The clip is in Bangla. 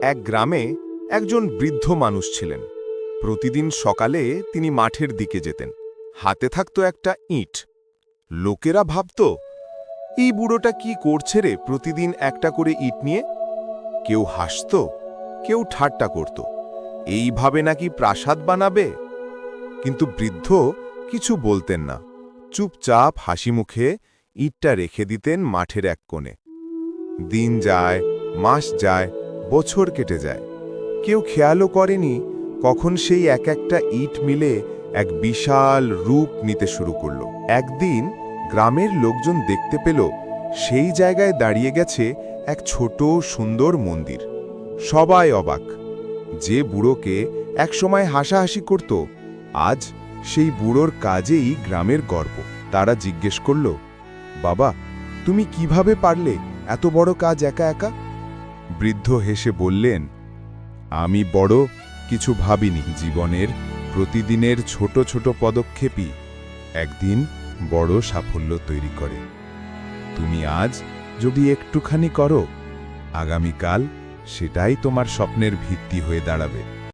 এক গ্রামে একজন বৃদ্ধ মানুষ ছিলেন। প্রতিদিন সকালে তিনি মাঠের দিকে যেতেন। হাতে থাকত একটা ইঁট। লোকেরা ভাবত, এই বুড়োটা কি করছে রে, প্রতিদিন একটা করে ইঁট নিয়ে? কেউ হাসত, কেউ ঠাট্টা করত, এইভাবে নাকি প্রাসাদ বানাবে। কিন্তু বৃদ্ধ কিছু বলতেন না। চুপচাপ হাসি মুখে ইঁটটা রেখে দিতেন মাঠের এক কোণে। দিন যায়, মাস যায়, বছর কেটে যায়। কেউ খেয়ালও করেনি কখন সেই এক একটা ইট মিলে এক বিশাল রূপ নিতে শুরু করল। একদিন গ্রামের লোকজন দেখতে পেল সেই জায়গায় দাঁড়িয়ে গেছে এক ছোট সুন্দর মন্দির। সবাই অবাক। যে বুড়োকে একসময় হাসাহাসি করত, আজ সেই বুড়োর কাজেই গ্রামের গর্ব। তারা জিজ্ঞেস করল, বাবা, তুমি কিভাবে পারলে এত বড় কাজ একা একা? বৃদ্ধ হেসে বললেন, আমি বড় কিছু ভাবিনি। জীবনের প্রতিদিনের ছোট ছোট পদক্ষেপই একদিন বড় সাফল্য তৈরি করে। তুমি আজ যদি একটুখানি করো, আগামীকাল সেটাই তোমার স্বপ্নের ভিত্তি হয়ে দাঁড়াবে।